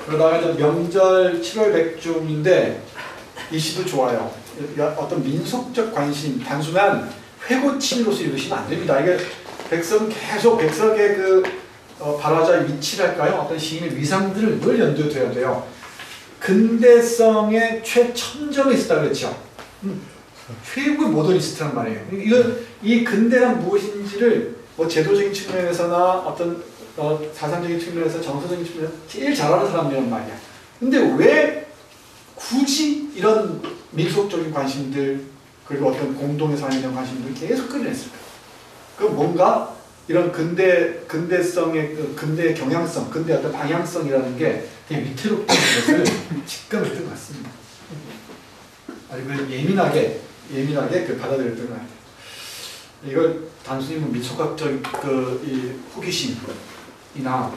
그러다가 이제 명절 7월 백중인데 이 시도 좋아요. 어떤 민속적 관심, 단순한 회고치로서 읽으시면 안 됩니다. 이게 백석은 계속 백석의 그 발화자의 위치랄까요? 어떤 시인의 위상들을 늘 연두에 둬야 돼요. 근대성의 최첨점에 있었다 그랬죠. 최고의 모더니스트란 말이에요. 이 근대란 무엇인지를 뭐 제도적인 측면에서나 어떤 사상적인 측면에서 정서적인 측면에서 제일 잘 아는 사람이란 말이야. 근데 왜 굳이 이런 민속적인 관심들 그리고 어떤 공동의 삶에 대한 관심들을 계속 끌어냈을까? 그 뭔가 이런 근대성의 근대의 경향성, 근대의 어떤 방향성이라는 게 되게 위태롭다는 것을 직감했던 것 같습니다. 아주 예민하게 그 받아들였던 것 같아요. 이걸 단순히 뭐 민속학적 이 호기심이나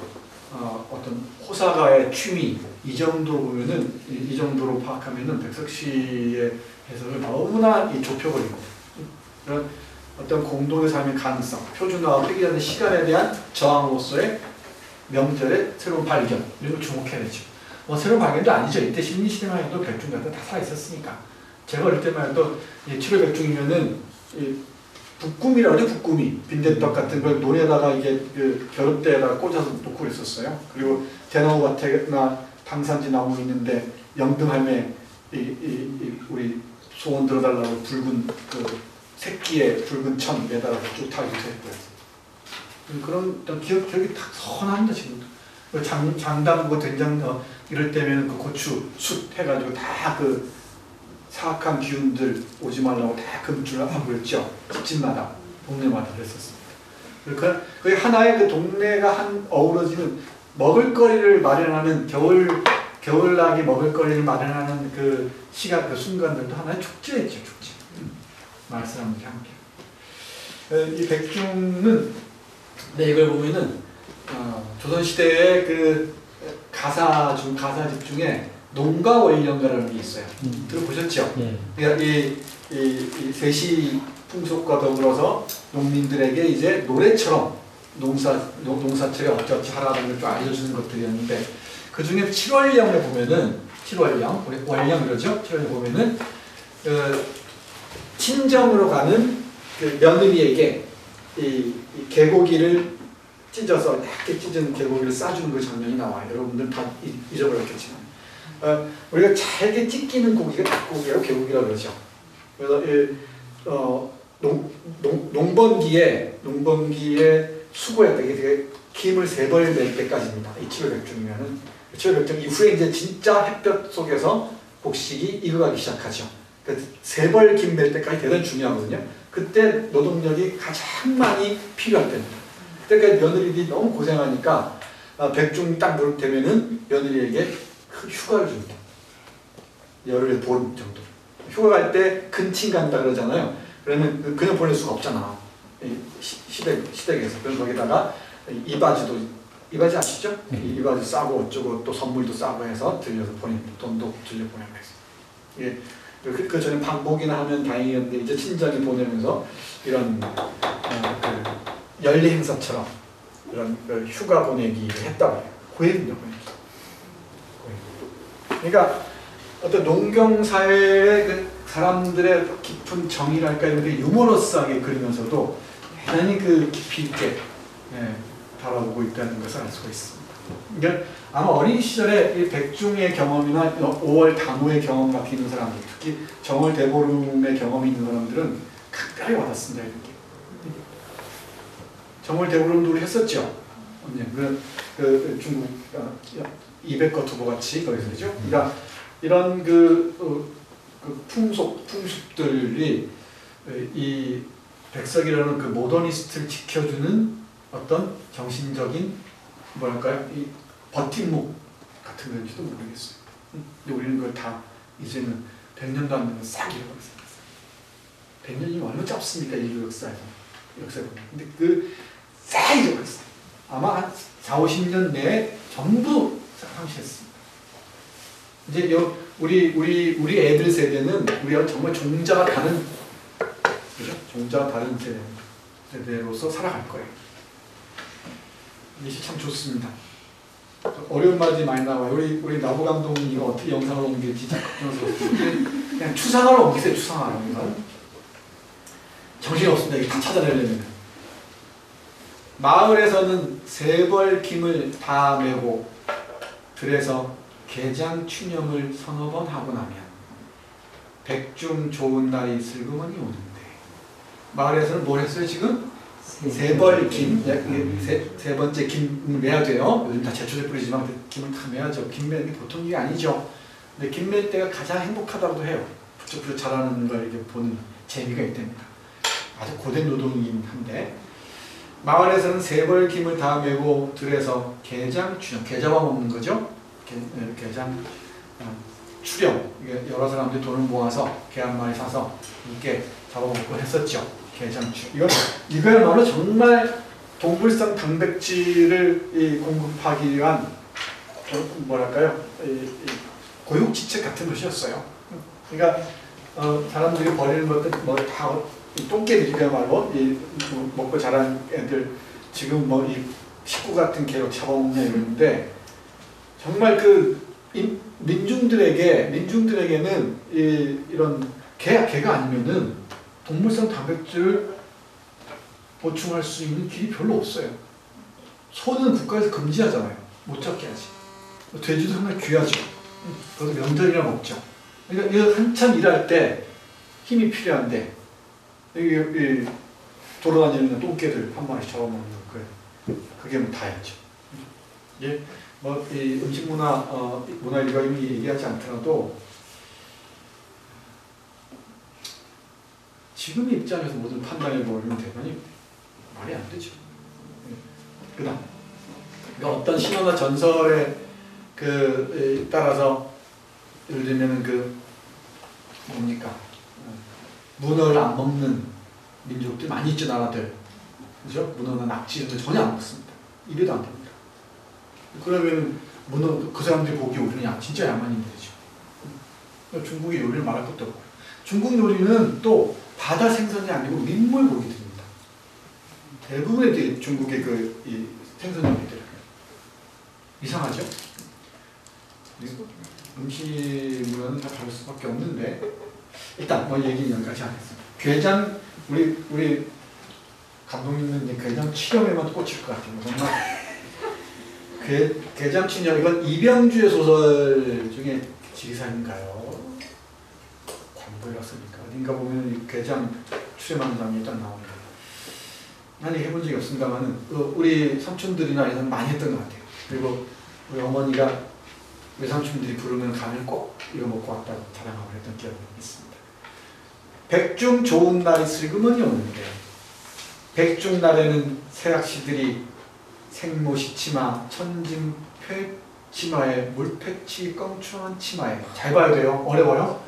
어떤 호사가의 취미 이 정도로 보면은 이 정도로 파악하면은 백석 씨의 해석을 너무나 좁혀버리고 그런 어떤 공동의 삶의 가능성, 표준화와 획일하는 시간에 대한 저항으로서의 명절의 새로운 발견 이런 걸 주목해야 되죠. 뭐 새로운 발견도 아니죠. 이때 신민시대만 해도 백중 같은 다 살아있었으니까. 제가 어릴 때만 해도 7월 백중이면은 북구미라고 하죠. 북구미 빈대떡 같은 걸 논에다가 이게 그 겨룻대에다가 꽂아서 놓고 그랬었어요. 그리고 대나무 밭에나 당산지 나무 있는데 영등할매 우리 소원 들어달라고 붉은 그 새끼에 붉은 천 매달아서 쭉 타고 했고요. 그런 기억이 딱 선합니다 지금도. 장담 뭐 된장 이럴 때면 그 고추 숯 해가지고 다 그 사악한 기운들 오지 말라고 다 금줄 하고 있죠. 집집마다 동네마다 그랬었습니다. 그 하나의 그 동네가 어우러지는 먹을거리를 마련하는 겨울나기 먹을거리를 마련하는 그 시간 그 순간들도 하나의 축제였죠. 축제. 마을 사람들이 함께. 이 백중은 이걸 보면은 조선시대의 그 가사집 중에 농가원령가라는 게 있어요. 들어보셨죠? 네. 그러니까 이 세시 풍속과 더불어서 농민들에게 이제 노래처럼 농사철에 어쩌지 하라는 걸 좀 알려주는 것들이었는데 그 중에 7월령에 보면은 7월령, 우리 월령 그러죠? 7월령 보면은 친정으로 가는 그 며느리에게 이 개고기를 찢어서 얇게 찢은 개고기를 싸주는 그 장면이 나와요. 여러분들 다 잊어버렸겠지만 우리가 잘게 찢기는 고기가 닭고기라고 개고기라고 그러죠. 그래서 농번기에 수고했다. 이게 되게 김을 3벌 낼 때까지입니다. 이 7월 백중이면은 7월 백중 이후에 이제 진짜 햇볕 속에서 곡식이 익어가기 시작하죠. 그러니까 3벌 김 낼 때까지 대단히 중요하거든요. 그때 노동력이 가장 많이 필요할 때입니다. 그때까지 며느리들이 너무 고생하니까 백중 딱 되면은 며느리에게 휴가를 줍니다. 열흘 본 정도. 휴가 갈 때 근친 간다 그러잖아요. 그러면 그냥 보낼 수가 없잖아. 시댁에서. 그럼 거기다가 이바지 아시죠? 이바지 싸고 어쩌고 또 선물도 싸고 해서 들려서 돈도 들려 보내고 해서. 예. 그 전에 방목이나 하면 다행이었는데 이제 친정이 보내면서 이런 그 연례 행사처럼 이런 그 휴가 보내기를 했다고 해요. 고해군요, 고해기. 그러니까 어떤 농경 사회의 그 사람들의 깊은 정의랄까 이런 게 유머러스하게 그리면서도 대단히 그 깊이 있게 바라보고 있다는 것을 알 수가 있습니다. 그러니까 아마 어린 시절에 이 백중의 경험이나 5월 단오의 경험 같은 있는 사람들, 특히 정월 대보름의 경험이 있는 사람들은 각별히 와닿습니다. 이렇게. 정월 대보름도 우리 했었죠. 그 중국 200거 투보 같이 거기서 그죠? 그러니까 이런 그 풍습들이 이 백석이라는 그 모더니스트를 지켜주는 어떤 정신적인 뭐랄까요? 이 버팀목 같은 건지도 모르겠어요. 근데 우리는 그걸 다 이제는 100년도 안 되면 싹 잃어버렸어요. 100년이면 얼마나 짧습니까? 인류 역사에 보면. 근데 싹 잃어버렸어요. 아마 한 4, 50년 내에 전부 상실했습니다. 이제 우리 애들 세대는 우리가 정말 종자가 다른 그죠? 종자가 다른 세대로서 살아갈 거예요. 이것이 참 좋습니다. 어려운 말들이 많이 나와요. 우리 나부 감독이 이거 어떻게 영상을 옮길지 진짜 걱정스럽습니다. 그냥 추상화로 옮기세요. 추상화로. 정신이 없습니다. 이거 다 찾아내려면. 마을에서는 세벌김을 다 메고 들에서 개장 춘염을 서너 번 하고 나면 백중 좋은 날이 슬그머니 오는데, 마을에서는 뭘 했어요 지금? 세벌김, 세 번째 김 매야 돼요. 요즘 다 제초제 뿌리지만 김을 다 매야죠. 김 매는 게 보통 일이 아니죠. 근데 김 맬 때가 가장 행복하다고도 해요. 부쩍부쩍 자라는 걸 이렇게 보는 재미가 있답니다. 아주 고된 노동이긴 한데, 마을에서는 세벌김을 다 메고 들에서 게장 추령, 게 잡아먹는 거죠. 게장 추령, 여러 사람들이 돈을 모아서 게 한 마리 사서 이렇게 잡아먹고 했었죠. 게장 추령. 이거야말로 정말 동물성 단백질을 공급하기 위한 뭐랄까요, 고육지책 같은 것이었어요. 그러니까 사람들이 버리는 것들 다 똥개들이야말로 먹고 자란 애들 지금 이 식구 같은 개로 잡아먹냐 이러는데, 정말 민중들에게는 이런 개가 아니면은 동물성 단백질을 보충할 수 있는 길이 별로 없어요. 소는 국가에서 금지하잖아요. 못 잡게 하지. 돼지도 정말 귀하죠. 그것도 명절이라 먹죠. 그러니까 이거 한참 일할 때 힘이 필요한데, 여기 돌아다니는 똥개들 한 마리씩 잡아먹는 거, 그게 뭐 다였죠. 예, 이 음식 문화 일각이 얘기하지 않더라도 지금 입장에서 모든 판단해 보면 대단히 말이 안 되죠. 그다음, 그러니까 어떤 신화나 전설에 따라서 예를 들면은 뭡니까? 문어를 안 먹는 민족들 많이 있죠, 나라들. 그죠? 문어나 낙지 이런 거 전혀 안 먹습니다. 입에도 안 됩니다. 그러면 문어, 그 사람들이 고기 요리는 진짜 야만인 되죠. 중국의 요리를 말할 것도 없고. 중국 요리는 또 바다 생선이 아니고 민물 고기들입니다. 대부분의 중국의 이 생선 요리들은. 이상하죠? 음식 문화는 다 다를 수밖에 없는데, 일단 얘기는 여기까지 하겠습니다. 괴장, 우리 감독님은 이제 괴장 치령에만 꽂힐 것 같아요. 정말 괴장 치령, 이건 이병주의 소설 중에 지리산인가요? 광고였습니까? 어딘가 보면 이 괴장 출연하는 장면이 딱 나옵니다. 난 해본 적이 없습니다만은 우리 삼촌들이나 이런 많이 했던 것 같아요. 그리고 우리 어머니가 외삼촌들이 부르면 가면 꼭 이거 먹고 왔다고 자랑하고 했던 기억이 있습니다. 백중 좋은 날이 슬그머니 오는데, 백중날에는 새학시들이 생모시치마, 천진폐치마에 물패치 껑충한 치마에, 잘 봐야 돼요. 어려워요.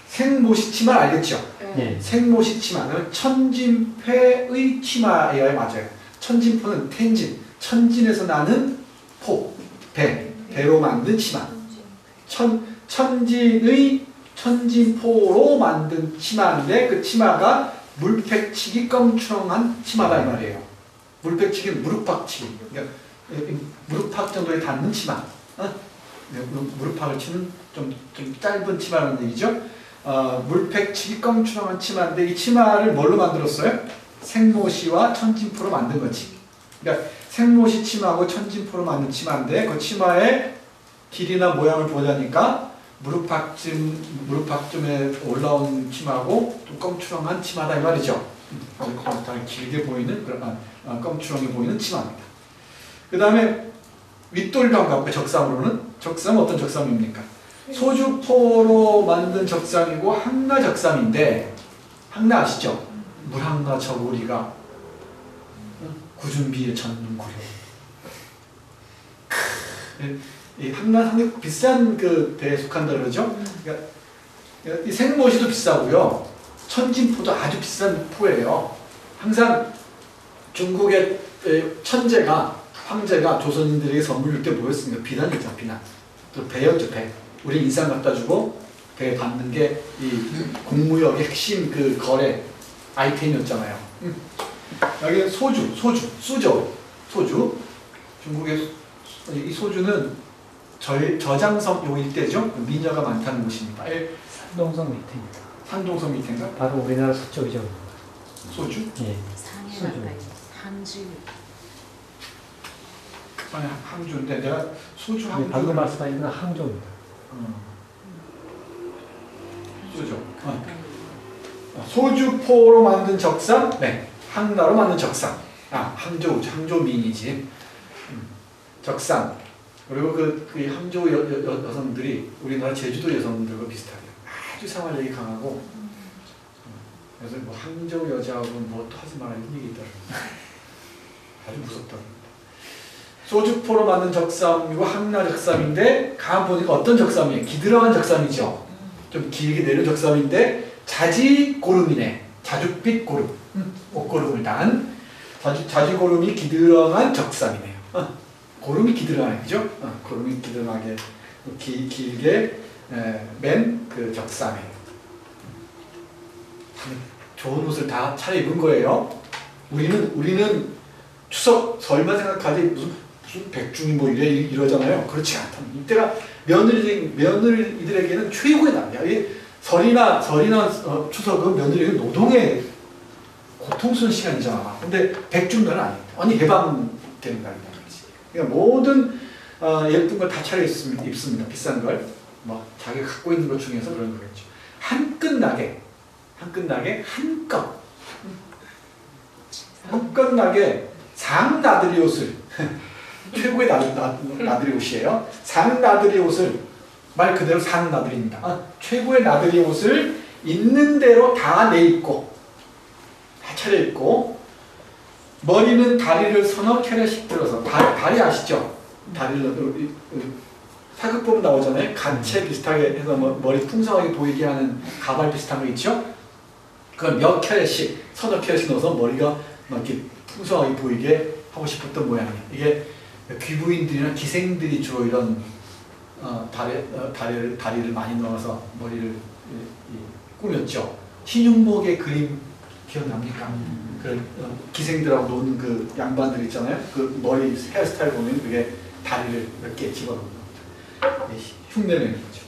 생모시치마 알겠죠? 네. 생모시치마는 천진폐의 치마에 맞아요. 천진포는 텐진, 천진에서 나는 포, 배로 만든 치마. 천진포로 만든 치마인데, 그 치마가 물팩치기 껑충한 치마다 이 말이에요. 물팩치기는 무릎팍치기. 그러니까 무릎팍 정도에 닿는 치마. 무릎팍을 치는 좀 짧은 치마라는 얘기죠. 물팩치기 껑충한 치마인데, 이 치마를 뭘로 만들었어요? 생모시와 천진포로 만든 거지. 그러니까 생모시 치마하고 천진포로 만든 치마인데, 그 치마의 길이나 모양을 보자니까 무릎팍쯤에 올라온 치마하고 좀 껌추렁한 치마다 이 말이죠. 아주 길게 보이는 그런 껌추렁해 보이는 치마입니다. 그 다음에 윗돌도 한번 가볼까요? 적삼으로는. 적삼은 어떤 적삼입니까? 소주포로 만든 적삼이고 항나 적삼인데, 항나 아시죠? 물항나 저고리가 구준비의 전구려. 이 항나 상당히 비싼 배에 속한다 그러죠. 그러니까 이 생모시도 비싸고요, 천진포도 아주 비싼 포예요. 항상 중국의 황제가 조선인들에게 선물 줄 때 뭐였습니까? 비난이죠, 비난. 또 배였죠, 배. 우리 인상 갖다 주고 배 받는 게 이 국무역의 핵심 거래 아이템이었잖아요. 여기 소주. 중국의 이 소주는 저장섬 요 일대죠. 미녀가 많다는 곳입니다. 산동성 밑에입니다. 산동섬 밑인가? 바로 우리나라 서쪽이죠. 소주? 예. 상해 소주. 가까이 항주. 아니 항주인데 내가 소주 예, 항주. 방금 말씀하신 건 항조입니다. 소주. 가까이. 소주포로 만든 적상, 네, 항나로 만든 적상. 항조 미인이지. 적상. 그리고 그 항조 여성들이 우리나라 제주도 여성들과 비슷하게 아주 생활력이 강하고. 그래서 뭐 항저 여자하고 뭐 또 하지 말아야 이런 얘기 있더라고요. 아주 무섭다고. 소주포로 만든 적삼이고 항나 적삼인데 가 보니까 어떤 적삼이에요? 기드러한 적삼이죠. 좀 길게 내린 적삼인데 자지고름이네. 자줏빛 고름. 옷고름을 단 자지고름이 기드러한 적삼이네요. 고름이 기드러하네, 그죠? 고름이 기드러하게 길게 맨 그 적삼이에요. 좋은 옷을 다 차려입은 거예요. 우리는 추석 설만 생각하지 무슨 백중이 뭐 이러잖아요. 그렇지 않다. 이때가 며느리들에게는 최고의 날이야. 설이나 추석은 며느리에게 노동의 고통스러운 시간이잖아. 근데 백중날은 아니다. 아니 해방되는 날이다. 그러니까 모든 예쁜 걸 다 차려입습니다. 비싼 걸. 뭐 자기가 갖고 있는 것 중에서 그런 거겠죠. 한끝나게 한껏나게 상나들이 옷을 최고의 나들이 옷이에요. 상나들이 옷을 말 그대로 상나들입니다. 최고의 나들이 옷을 있는 대로 다 내입고 다 차려입고 머리는 다리를 서너 켤레씩 들어서 다리 아시죠? 다리를 사극보면 나오잖아요. 간채 비슷하게 해서 머리 풍성하게 보이게 하는 가발 비슷한 거 있죠? 그걸 몇 켤레씩 서너 켤레씩 넣어서 머리가 막 이렇게 풍성하게 보이게 하고 싶었던 모양이에요. 이게 귀부인들이나 기생들이 주로 이런 다리를 많이 넣어서 머리를 꾸몄죠. 신윤목의 그림 기억납니까? 그 기생들하고 노는 그 양반들 있잖아요. 그 머리 헤어스타일 보면 그게 다리를 몇 개 집어넣는 겁니다. 흉내내는 거죠.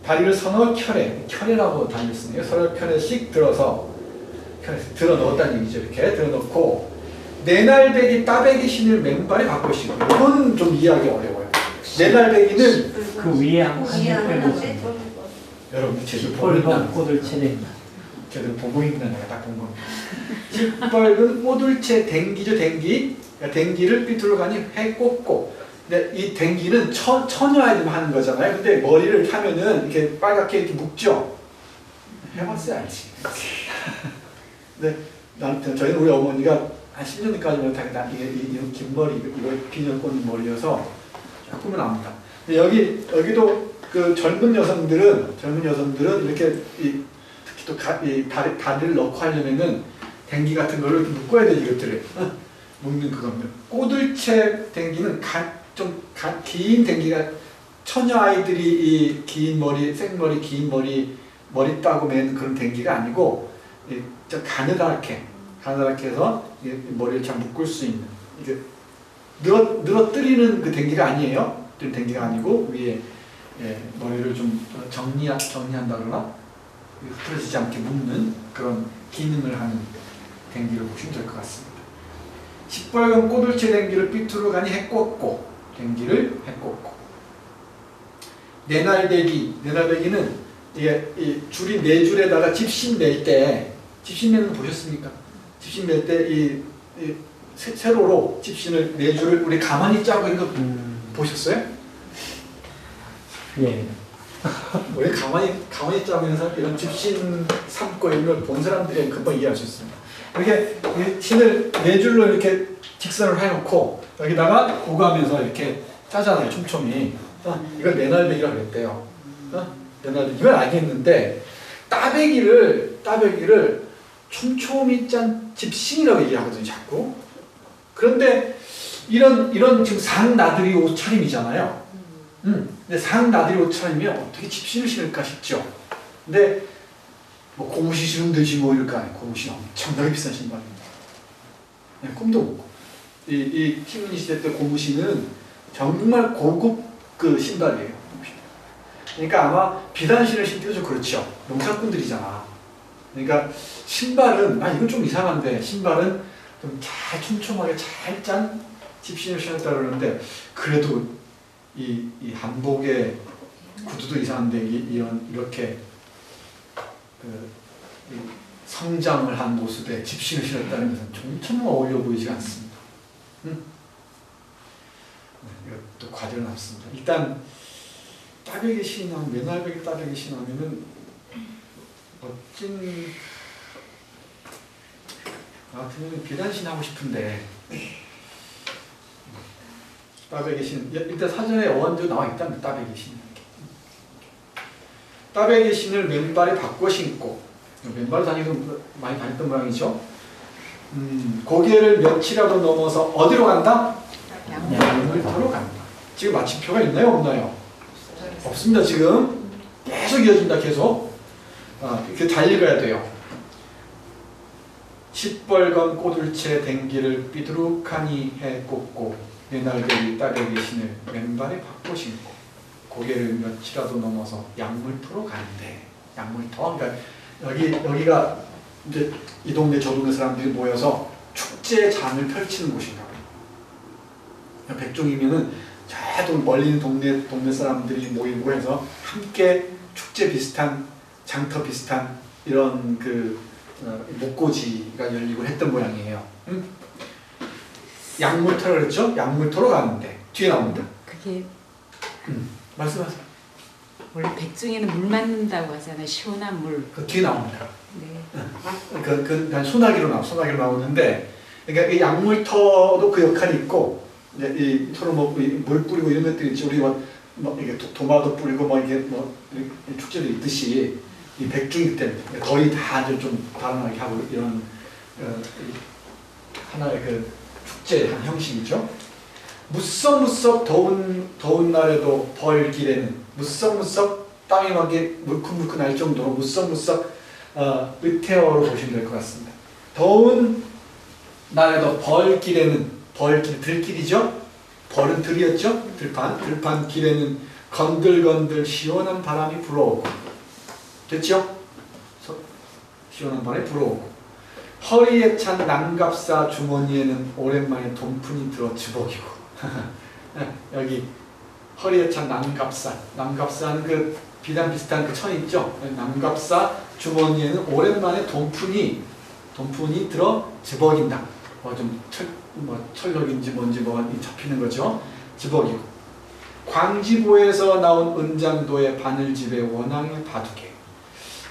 다리를 서너 켤레라고 다리를 쓰네요. 서너 켤레씩 들어 넣었다는 얘기죠. 이렇게 들어 넣고 네날배기 따배기 신을 맨발에 갖고 오시고 이건 좀 이해하기 어려워요. 네날배기는 그 위에 한칸 빼고 여러분 제주 뻘건 꼬들채입니다. 제대로 보고 있는 내가 딱 본 겁니다. 시뻘건 꼬들채 댕기죠. 댕기를 삐뚤어 가니 해 꽂고. 근데 이 댕기는 처녀아이들만 하는 거잖아요. 근데 머리를 하면은 이렇게 빨갛게 이렇게 묶죠. 해봤어야 알지. 근데 저희는 우리 어머니가 한 10년 전까지만 이런 긴 머리, 이거 비녀 꽂는 머리여서 조금은 압니다. 근데 여기도 그 젊은 여성들은 이렇게 특히 또 다리를 넣고 하려면은 댕기 같은 걸로 이렇게 묶어야 돼 이것들을. 묶는 그겁니다. 꼬들채 댕기는 좀 긴 댕기가 처녀 아이들이 이 긴 머리, 생머리, 긴 머리 따고 맨 그런 댕기가 아니고 좀 가느다랗게 해서 머리를 잘 묶을 수 있는 이게 늘어뜨리는 그 댕기가 아니에요. 댕기가 아니고 위에 머리를 좀 정리한다 그러나 흐트러지지 않게 묶는 그런 기능을 하는 댕기를 보시면 될 것 같습니다. 시뻘건 꼬들채 댕기를 삐뚤어 가니 해꽂고 댕기를 해꽂고 네날배기는 이게 이 줄이 네 줄에다가 집신 낼 때 집신 매는 거 보셨습니까? 집신 낼 때 이 세로로 집신을 네 줄을 우리 가만히 짜고 있는 거 보셨어요? 예. 우리 가만히 짜고 있는 사람 이런 집신 삼고 이런 걸 본 사람들이 금방 이해할 수 있습니다. 이렇게 신을 네 줄로 이렇게 직선을 해놓고 여기다가 오가면서 이렇게 짜잖아요. 촘촘히. 이걸 네날배기라고 그랬대요. 네날배기. 이건 알겠는데 따배기를 촘촘히 짠 집신이라고 얘기하거든요. 자꾸. 그런데 이런 지금 상나들이 옷차림이잖아요. 근데 상나들이 옷차림이 어떻게 집신을 신을까 싶죠. 근데 뭐 고무신 신으면 되지 뭐 이럴 거 아니에요. 고무신 엄청나게 비싼 신발입니다. 꿈도 못 꿔. 이 킹문희 시대 때 고무신은 정말 고급 그 신발이에요. 그러니까 아마 비단신을 신기도 좀 그렇죠. 농사꾼들이잖아. 그러니까 신발은 이건 좀 이상한데 신발은 좀 잘 촘촘하게 잘 짠 집신을 신었다 그러는데 그래도 이 한복의 구두도 이상한데 이렇게 이 성장을 한 모습에 집신을 신었다는 것은 전혀 어울려 보이지 않습니다. 이것도 과제가 남습니다. 일단 따베기 신하면 맨날베기 따베기 신하면은 멋진 같은 비단신 하고 싶은데 따베기 신 일단 사전에 어원도 나와 있다는 따베기 신. 따베기 신을 맨발에 바꿔 신고 맨발로 다니던 많이 다녔던 모양이죠. 고개를 며칠이라도 넘어서 어디로 간다? 양물터로 간다. 지금 마침표가 있나요? 없나요? 없습니다. 지금 계속 이어진다. 계속 이렇게 잘 읽어야 돼요. 시뻘건 꼬들채 댕기를 삐두룩하니 해 꽂고 맨날베기 따베기 신을 맨발에 바꿔 신고 고개를 며칠이라도 넘어서 양물터로 가는데 양물터 그러니까 여기가 이제 이 동네 저 동네 사람들이 모여서 축제장을 펼치는 곳인가 봐요. 백종이면은 저 멀리 있는 동네 사람들이 모이고 해서 함께 축제 비슷한 장터 비슷한 이런 목고지가 열리고 했던 모양이에요. 양물터를 그랬죠? 양물터로 가는데 뒤에 나옵니다. 그게 말씀하세요. 원래 백중에는 물 맞는다고 하잖아요. 시원한 물. 그 뒤에 나옵니다. 네. 소나기로 나오는데, 그러니까 이 양물터도 그 역할이 있고, 이제 이 서로 물 뿌리고 이런 것들이 있지. 우리 이게 도마도 뿌리고 이게 축제도 있듯이 이 백중일 때 거의 다 좀 발언하게 하고 이런 하나의 축제 한 형식이죠. 무썩무썩 더운 날에도 벌길에는 무썩무썩 땀이 막 물컹물컹 날 정도로 무썩무썩 의태어로 보시면 될 것 같습니다. 더운 날에도 벌길에는 벌길 들길이죠. 벌은 들이었죠. 들판 길에는 건들건들 시원한 바람이 불어오고 됐죠? 시원한 바람이 불어오고 허리에 찬 남갑사 주머니에는 오랜만에 돈푼이 들어 주걱이고 여기 허리에 찬 남갑사는 그 비단 비슷한 그 천 있죠? 남갑사 주머니에는 오랜만에 돈푼이 들어 집어긴다. 철력인지 뭔지 뭐가 잡히는 거죠. 집어기고 광지보에서 나온 은장도의 바늘집의 원앙의 바둑에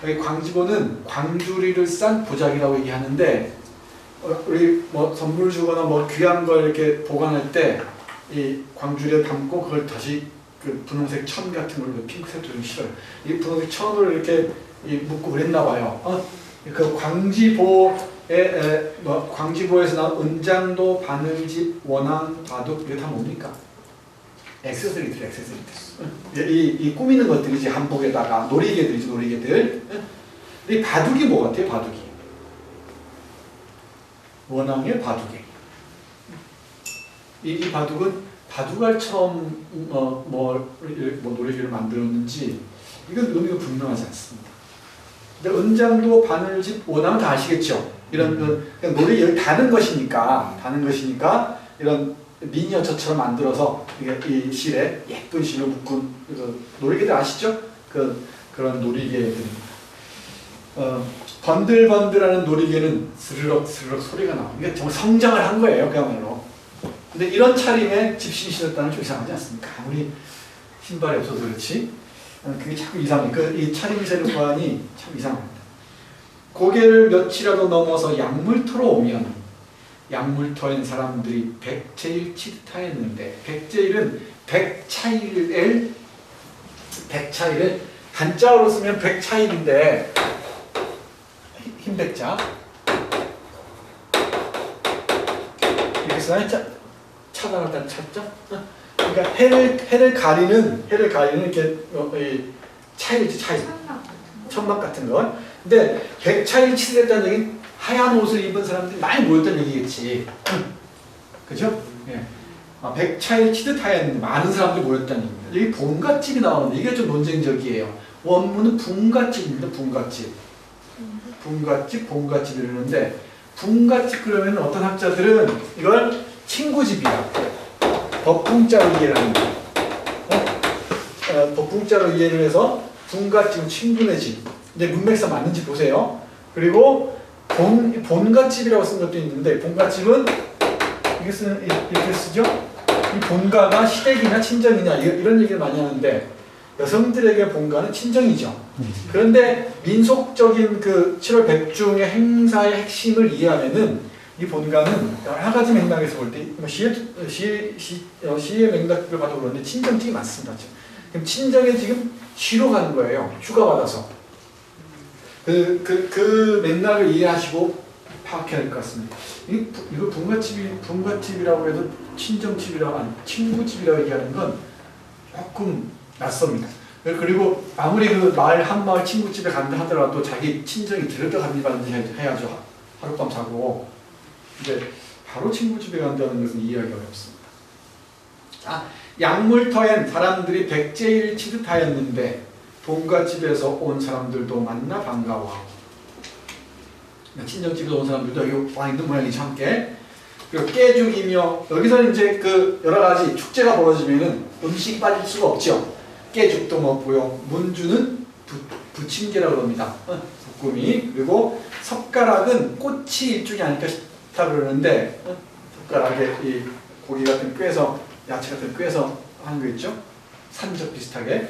여기 광지보는 광주리를 싼 보자기라고 얘기하는데 우리 선물 주거나 귀한 걸 이렇게 보관할 때 이 광주리에 담고 그걸 다시 그 분홍색 천 같은 걸로 핑크색도 좀 싫어요. 이 분홍색 천을 이렇게 묶고 그랬나 봐요. 그 광지보에서 나온 은장도 바늘집 원앙 바둑 이게 다 뭡니까? 액세서리들. 이 꾸미는 것들이지. 한복에다가 놀이개들이지. 놀이개들. 이 바둑이 뭐 같아요? 바둑이 원앙의 바둑이 이 바둑은 바둑알처럼 놀이개를 만들었는지 이건 의미가 분명하지 않습니다. 근데 은장도 바늘집 원앙은 다 아시겠죠? 이런 그냥 놀이개를 다는 것이니까 이런 미니어처처럼 만들어서 이 실에 예쁜 실로 묶은 놀이개들 아시죠? 그런 놀이개들입니다. 번들번들하는 놀이개는 스르륵 소리가 나와요. 이게 정말 성장을 한 거예요, 그야말로. 근데 이런 차림에 집신 신었다는 좀 이상하지 않습니까? 아무리 신발이 없어서 그렇지. 그게 자꾸 이상해. 이 차림새를 보아하니 참 이상합니다. 고개를 며칠이라도 넘어서 양물터로 오면 양물터엔 사람들이 백제일 치듯하였는데 백제일은 백차일을 한자어로 쓰면 백차일인데 흰백자 이렇게 써야 차단할 때 찾죠? 그러니까 해를 가리는 이렇게 차일이지 차일 천막 같은 거. 근데 백차일 치듯했다는 얘기는 하얀 옷을 입은 사람들이 많이 모였다는 얘기겠지. 그죠? 예. 백차에 치듯하였는데 많은 사람들이 모였다는 얘기입니다. 여기 본갓집이 나오는데 이게 좀 논쟁적이에요. 원문은 분갓집입니다. 분갓집. 분갓집, 본갓집 이러는데 분갓집 그러면 어떤 학자들은 이걸 친구집이다. 법분자로 이해를 합니다. 법분자로 이해를 해서 분갓집은 친구네 집. 근데 문맥상 맞는지 보세요. 그리고 본갓집이라고 쓴 것도 있는데 본갓집은 이렇게 쓰죠? 이 본가가 시댁이냐 친정이냐 이런 얘기를 많이 하는데 여성들에게 본가는 친정이죠. 그런데 민속적인 그 7월 백중의 행사의 핵심을 이해하면은 이 본가는 여러 가지 맥락에서 볼 때 시의 맥락을 봐도 그런데 친정집이 맞습니다. 그럼 친정에 지금 쉬러 가는 거예요. 휴가 받아서. 그 맥락을 이해하시고 파악해야 될 것 같습니다. 이거 분갓집이라고 해도 친정집이라고 아니 친구집이라고 얘기하는 건 조금 낯섭니다. 그리고 아무리 그 마을 한 마을 친구집에 간다 하더라도 자기 친정이 들여다가든지 해야죠. 하룻밤 자고. 근데 바로 친구집에 간다는 것은 이해하기 어렵습니다. 약물터엔 사람들이 백제일 치듯하였는데 본갓집에서 온 사람들도 만나 반가워하고 친정집에서 온 사람들도 여기 와 있는 모양이죠. 함께. 그리고 깨죽이며 여기서는 이제 그 여러 가지 축제가 벌어지면은 음식이 빠질 수가 없죠. 깨죽도 먹고요. 문주는 부침개라고 합니다. 볶음이. 그리고 섭가락은 꼬치 일종이 아닐까 싶다 그러는데 젓가락에 이 고기 같은 꿰서 야채 같은 꿰서 하는 거 있죠. 산적 비슷하게.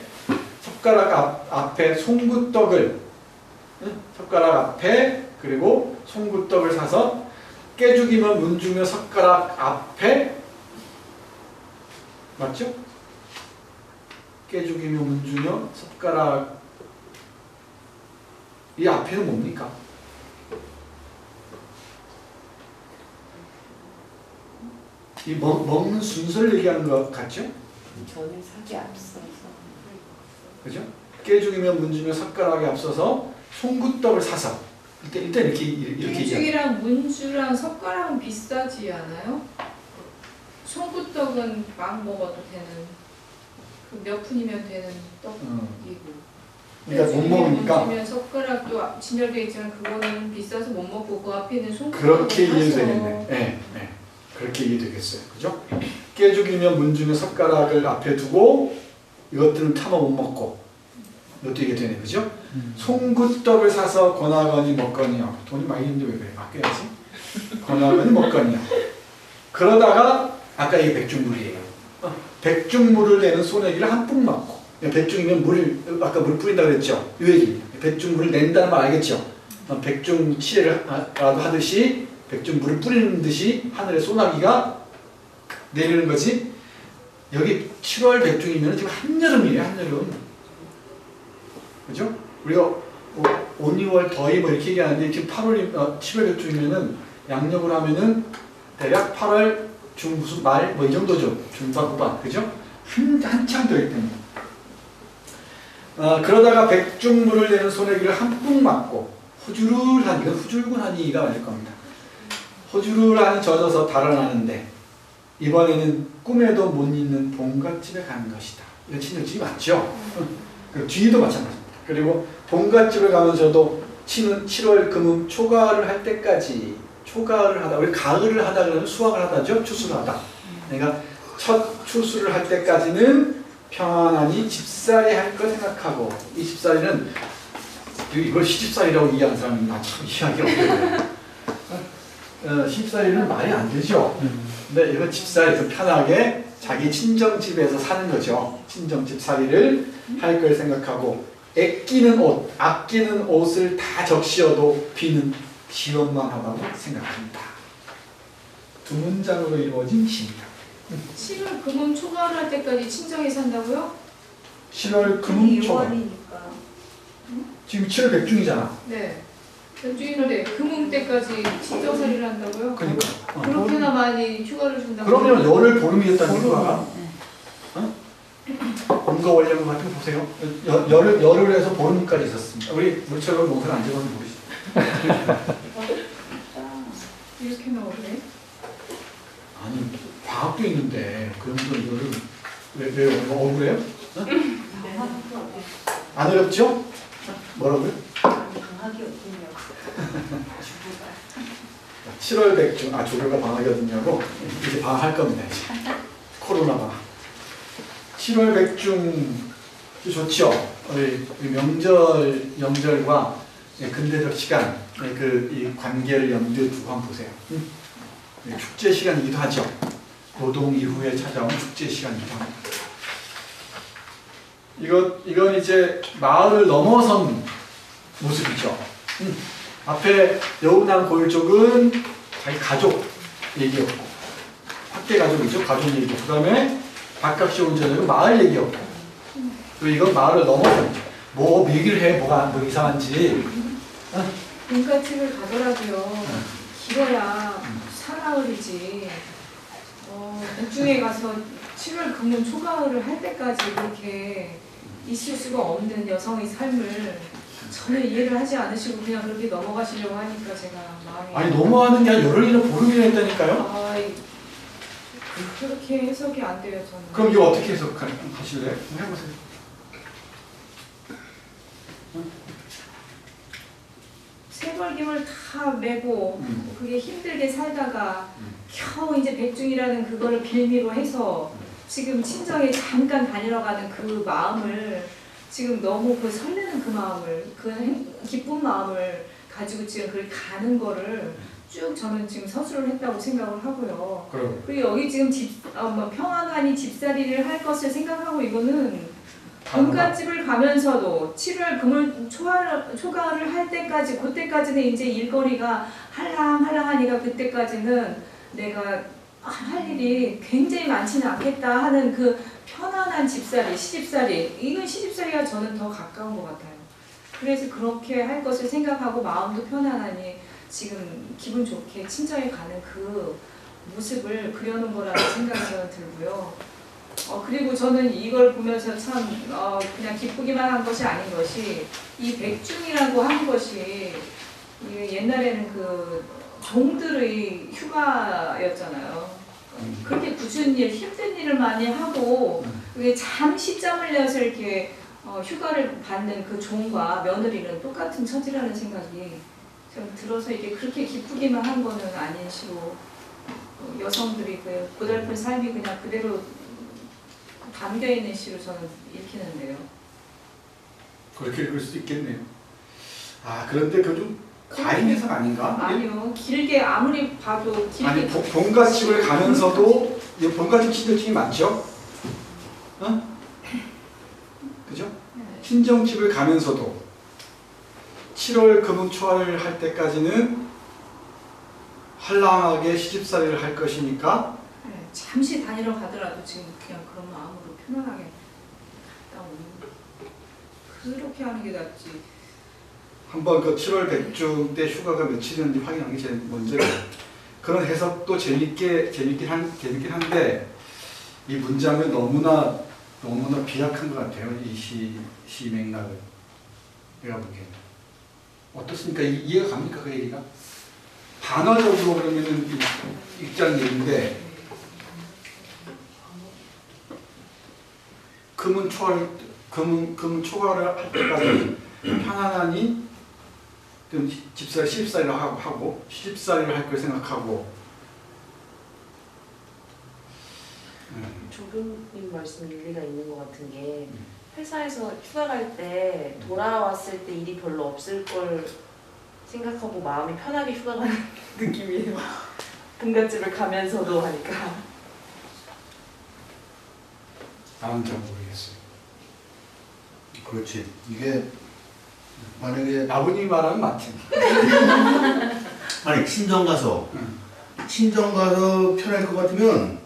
젓가락 앞에 송구떡을 젓가락 앞에 그리고 송구떡을 사서 깨죽이며 문주며 젓가락 앞에 맞죠? 깨죽이며 문주며 젓가락 이 앞에는 뭡니까? 이 먹는 순서를 얘기하는 것 같죠? 저는 사기 앞서서 그죠? 깨죽이며 문주며 젓가락에 앞서서 송구떡을 사서 일단 이렇게 깨죽이랑 문주랑 젓가락은 비싸지 않아요? 송구떡은 막 먹어도 되는 그 몇 푼이면 되는 떡이고 그러니까 못 먹으니까 문주면 젓가락도 진열되어 있지만 그거는 비싸서 못 먹고 그 앞에 있는 송구떡을 그렇게 이해도 사서 되겠네. 네. 그렇게 이해되겠어요. 그죠? 깨죽이며 문주며 젓가락을 앞에 두고 이것들은 타마 못 먹고 이것도 이해되네. 그죠? 송구떡을 사서 권하거니 먹거니요. 돈이 많이 있는데 왜 그래? 아껴야지. 권하거니 먹거니요. 그러다가 아까 이게 백중물이에요. 백중물을 내는 소내기를 한 푼 맞고 백중이면 물을 아까 물 뿌린다 그랬죠? 이 얘기. 백중물을 낸다는 말 알겠죠? 백중 치례라도 하듯이 백중물을 뿌리는 듯이 하늘에 소나기가 내리는 거지. 여기 7월 백중이면 지금 한여름이에요. 한여름. 그죠? 우리가 온 2월 더위 뭐 이렇게 얘기하는데 지금 7월 백중이면은 양력으로 하면은 대략 8월 중무슨 말 뭐 이 정도죠. 중반 후반. 그죠? 한참 더위 때문에. 그러다가 백중물을 내는 소나기를 한 푼 맞고 후줄하니 후줄근하니가 맞을 겁니다. 호주르라니 젖어서 달아나는데 이번에는 꿈에도 못 잊는 본갓집에 가는 것이다. 이건 친정집이 맞죠? 그리고 뒤도 마찬가지입니다. 그리고 본갓집에 가면서도 7월 금음 초가을을 할 때까지 초가을을 하다 우리 가을을 하다 그러면 수확을 하다죠? 추수를 하다. 그러니까 첫 추수를 할 때까지는 평안하니 집살이 할 걸 생각하고 이 집살이는 이걸 시집살이라고 이해하는 사람은 나 참 이해하기 어려워요. 시집살이는 말이 안 되죠. 근데 이건 집살이 좀 편하게 자기 친정집에서 사는 거죠. 친정집 살이를 할 걸 생각하고 아끼는 옷을 다 적시어도 비는 지원만 하다고 생각합니다. 두 문장으로 이루어진 시입니다. 7월 금음 초가을 할 때까지 친정에 산다고요? 7월 금음 초가 2월이니까 지금 7월 백중이잖아. 네. 백중인데 금음 때까지 친정살이를 한다고요? 그러니까 그렇게나 많이 휴가를 준다고요? 그러면 열흘 보름이었다는 거야. 원거 원령 같은 거 보세요. 열흘 해서 보름까지 있었습니다. 우리 물처럼 농사를 안 지어서 모르시죠? 이렇게 나오네. 아니 방학도 있는데 그러면 이거를 왜 억울해요? 안 어렵죠? 뭐라고요? 방학이 어딨냐고. 7월 백중 조교가 방학이 어딨냐고 이제 방학할 겁니다. 이제. 코로나 방학. 7월 백중 좋죠. 우리 명절과 근대적 시간 이 관계를 염두에 두고 한번 보세요. 축제 시간이기도 하죠. 노동 이후에 찾아온 축제 시간이기도 합니다. 이건 이제 마을을 넘어선 모습이죠. 앞에 여운한 고일 쪽은 자기 가족 얘기였고, 학대 가족이죠. 가족 얘기고, 그 다음에 박학시 온 저녁은 마을 얘기였고, 그리고 이건 마을을 넘어선 거죠. 뭐 얘기를 해, 뭐 이상한지. 본가집을 가더라도요. 길어야 사나흘이지. 백중에 가서 7월 금년 초가을을 할 때까지 그렇게 있을 수가 없는 여성의 삶을 전혀 이해를 하지 않으시고 그냥 그렇게 넘어가시려고 하니까 제가 마음이 아니 넘어가는 게 아니라 열흘이나 보름이나 했다니까요? 그렇게 해석이 안 돼요 저는. 그럼 이거 어떻게 해석하실래요? 해보세요. 새벌김을 다 메고 그게 힘들게 살다가 겨우 이제 백중이라는 그거를 빌미로 해서 지금 친정에 잠깐 다니러 가는 그 마음을 지금 너무 그 설레는 그 마음을 그 기쁜 마음을 가지고 지금 그렇게 가는 거를 쭉 저는 지금 서술을 했다고 생각을 하고요. 그리고 여기 지금 평안하니 집살이를 할 것을 생각하고 이거는 본가집을 가면서도 7월 금을 초가을을 할 때까지 그때까지는 이제 일거리가 할랑할랑하니까 그때까지는 내가 할 일이 굉장히 많지는 않겠다 하는 그 편안한 집살이 시집살이 이건 시집살이가 저는 더 가까운 것 같아요. 그래서 그렇게 할 것을 생각하고 마음도 편안하니 지금 기분 좋게 친정에 가는 그 모습을 그려놓은 거라는 생각이 저는 들고요. 그리고 저는 이걸 보면서 참 그냥 기쁘기만 한 것이 아닌 것이 이 백중이라고 한 것이 옛날에는 그 종들의 휴가였잖아요. 그렇게 굳은 일, 힘든 일을 많이 하고 잠시 짬을 내서 이렇게 휴가를 받는 그 종과 며느리는 똑같은 처지라는 생각이 좀 들어서 이게 그렇게 기쁘기만 한 거는 아닌 시로 여성들이 그 고달픈 삶이 그냥 그대로 담겨있는 시로 저는 읽히는데요. 그렇게 읽을 수 있겠네요. 그런데 그건 좀 과잉 해석 아닌가? 아니요. 길게 아무리 봐도 길게 아니 본가집을 가면서도 본가집 친정집이 많죠? 그죠? 네. 친정집을 가면서도 7월 금은 초하를 할 때까지는 한량하게 시집살이를 할 것이니까 네, 잠시 다니러 가더라도 지금 그냥 그런 마음으로 편안하게 갔다 오는 그렇게 하는 게 낫지. 한번 그 7월 백중 때 휴가가 며칠이었는지 확인하는 게 제일 먼저고 그런 해석도 재밌긴 한데 이 문장은 너무나 비약한 것 같아요. 이 시 맥락을 내가 보기에는 어떻습니까? 이해가 갑니까 그 얘기가? 단어적으로 그러면은 읽자는 얘기인데 금은 초과를 할 때까지 편안하니 집살이 시집살이를 하고 시집살이를 할 걸 생각하고 조교님 말씀 일리가 있는 것 같은 게 회사에서 휴가 갈 때 돌아왔을 때 일이 별로 없을 걸 생각하고 마음이 편하게 휴가 가는 느낌이에요. 본가집을 가면서도 하니까. 나는 잘 모르겠어요. 그렇지. 이게 만약에 아버님이 말하면 맞지. 아니 친정 가서 편할 것 같으면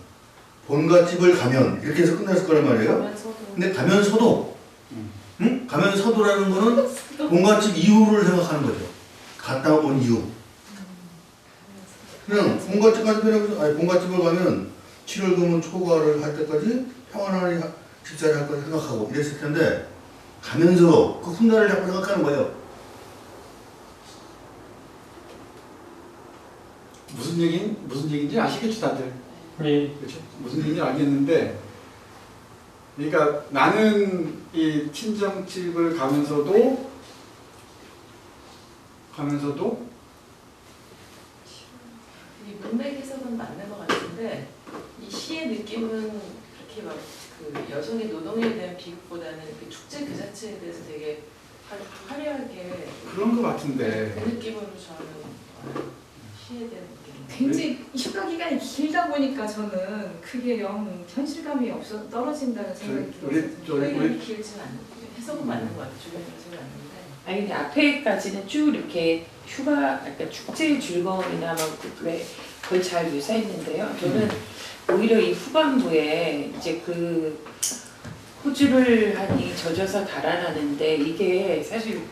본가집을 가면 이렇게 해서 끝났을 거란 말이에요. 근데 가면서도 가면서도라는 거는 본가집 이후를 생각하는 거죠. 갔다 온 이후. 그냥 본가집 가서 본가집을 가면 7월 금은 초과를 할 때까지 평안하게 집살이 할 걸 생각하고 이랬을 텐데 가면서 그 훗날을 자꾸 생각하는 거예요. 무슨 얘기인지 아시겠죠 다들? 예. 그렇죠? 무슨 얘기인지 알겠는데, 그러니까 나는 이 친정집을 가면서도 이 문맥 해석은 맞는 것 같은데 이 시의 느낌은 그렇게 막 그 여성의 노동에 대한 비극보다는 그 축제 그 자체에 대해서 되게 화려하게 그런 것 같은데. 그 느낌으로 저는 시에 대한 느낌. 굉장히 휴가 기간이 길다 보니까 저는 그게 영 현실감이 없어 떨어진다는 생각이 들었어요. 저희는 길진 않는 해석은 맞는 것 같아요. 주변 해석은 맞는데. 아니 근데 앞에까지는 쭉 이렇게 휴가, 그러니까 축제의 즐거움이나 왜 그걸 잘 묘사했는데요. 저는 오히려 이 후반부에 이제 그 호주를 하니 젖어서 달아나는데 이게 사실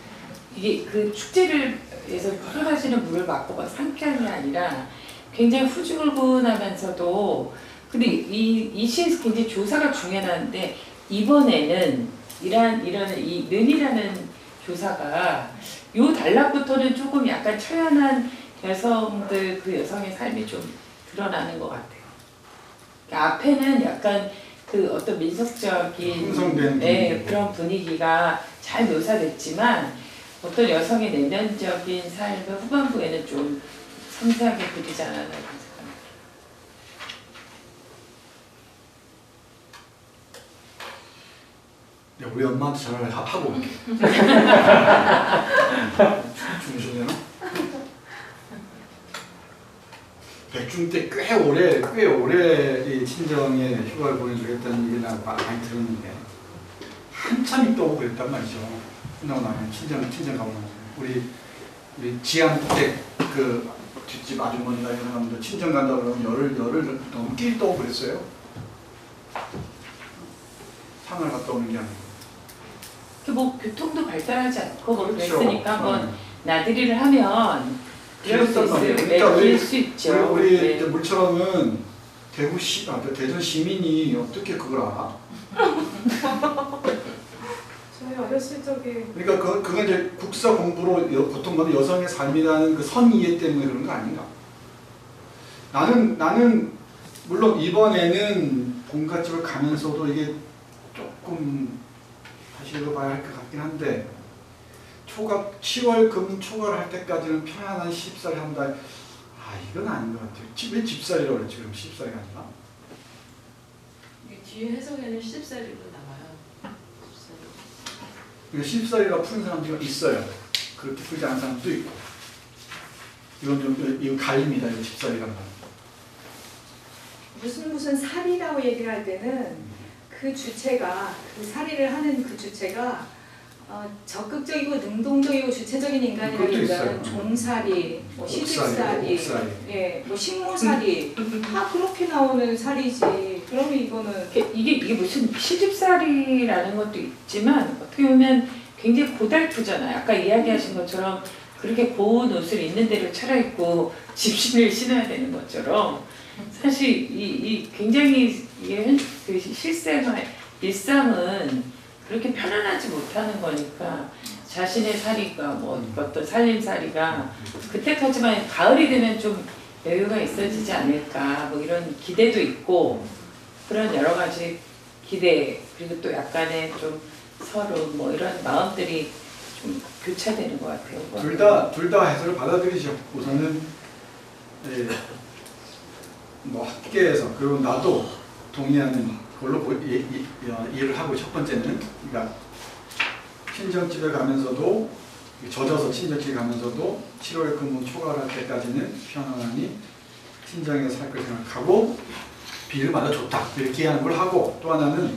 이게 그 축제를에서 쏟아지는 물을 맞고 상쾌한 게 아니라 굉장히 후줄근하면서도 근데 이 시에서 굉장히 조사가 중요한데 이번에는 이런 이 는이라는 조사가 요 단락부터는 조금 약간 처연한 여성들 그 여성의 삶이 좀 드러나는 것 같아요. 그러니까 앞에는 약간 그 어떤 민속적인 형성된 네, 그런 분위기가 잘 묘사됐지만 어떤 여성의 내면적인 삶을 후반부에는 좀 섬세하게 그리지 않았나 그런 생각합니다. 네, 우리 엄마한테 전화를 하고 올게. 주무시려나? 백중 때 꽤 오래 이 친정에 휴가를 보내주겠다는 얘기를 나 많이 들었는데 한참 있다 오고 그랬단 말이죠. 끝나고 나면 친정 가고 나면 우리 지안 때 그 뒷집 아주머니나 이런 사람들 친정 간다 그러면 열흘 넘게 있다 오고 그랬어요. 상을 갔다 오는 게 아니고. 뭐 교통도 발달하지 않고 뭐 그렇죠. 그랬으니까 한번 나들이를 하면 그럴 수 길었단 말이에요. 있어요. 그러니까 네, 길수 있죠. 우리 네. 이제 물처럼은 대전 시민이 어떻게 그걸 알아? 저희 어렸을 적에 그러니까 그건 이제 국사 공부로 보통 말하는 여성의 삶이라는 그 선이해 때문에 그런 거 아닌가? 나는 물론 이번에는 본가집을 가면서도 이게 조금 다시 읽어봐야 할 것 같긴 한데 초각 7월 금 초과를 할 때까지는 편안한 시집살이 한다. 이건 아닌 것 같아요. 왜 집살이라고 그랬지? 그럼 시집살이가 아니라? 이 뒤에 해석에는 시집살이로 나와요. 그러니까 시집살이라고 푸는 사람들이 있어요. 그렇게 풀지 않은 사람도 있고. 이건 갈림이다. 이거 집살이란 말. 무슨 살이라고 얘기를 할 때는 그 주체가 그 살이를 하는 그 주체가 적극적이고 능동적이고 주체적인 인간이라기보다는 종살이, 뭐 시집살이, 옥살이. 예, 뭐 식모살이 다 그렇게 나오는 살이지. 그러면 이거는 이게 무슨 시집살이라는 것도 있지만 어떻게 보면 굉장히 고달프잖아요. 아까 이야기하신 것처럼 그렇게 고운 옷을 있는 대로 차려입고 집신을 신어야 되는 것처럼 사실 이 굉장히 그 실생활 일상은 그렇게 편안하지 못하는 거니까 자신의 살이가 뭐 어떤 살림살이가 그때까지만 가을이 되면 좀 여유가 있어지지 않을까 뭐 이런 기대도 있고 그런 여러 가지 기대 그리고 또 약간의 좀 서름 뭐 이런 마음들이 좀 교차되는 것 같아요. 둘 다 해설을 받아들이죠. 우선은 뭐 학계에서 그리고 나도 동의하는 걸로 이해를 하고 첫 번째는 그러니까 친정집에 가면서도 젖어서 친정집에 가면서도 7월 금은 초과를 할 때까지는 편안하니 친정에서 살 걸 생각하고 비를 맞아 좋다 이렇게 하는 걸 하고 또 하나는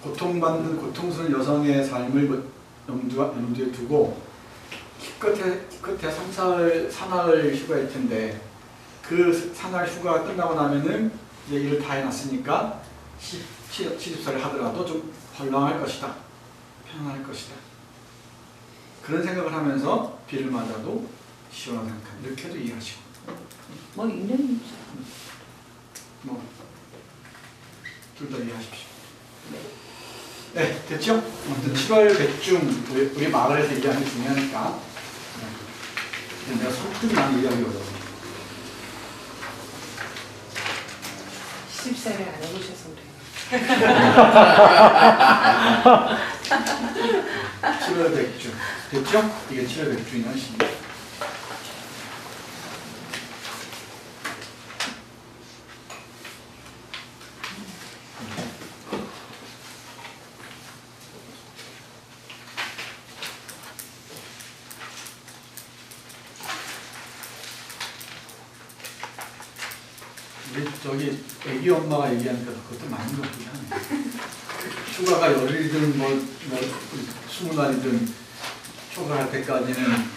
고통받는 고통스러운 여성의 삶을 염두에 두고 기껏해 3-4일 휴가일 텐데 그 사날 휴가가 끝나고 나면은 이제 일을 다 해놨으니까 시집살이를 하더라도 좀 헐렁할 것이다. 편안할 것이다. 그런 생각을 하면서 비를 맞아도 시원하게 생각한다. 이렇게도 이해하시고. 뭐 있는 뭐 둘 다 이해하십시오. 네, 됐죠? 아무튼 7월 백중 우리 마을에서 얘기하는 게 중요하니까 내가 선뜻 많이 이야기하거든요. 14를 안 해보셔서 그래요. 7월 백주 됐죠? 이게 7월 백주인한 시입니다. 근데 저기 애기 엄마가 얘기하니까 그것도 맞는 것 같긴 하네. 휴가가 열일이든 뭐 20날이든 휴가할 때까지는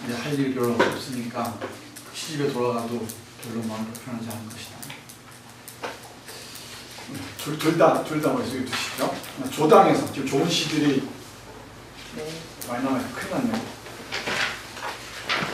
이제 할 일이 별로 없으니까 시집에 돌아가도 별로 마음 불편하지 않을 것이다. 둘다 머릿속에 두시죠. 조당에서 지금 좋은 시들이 네. 많이 나와서 큰일 났네요.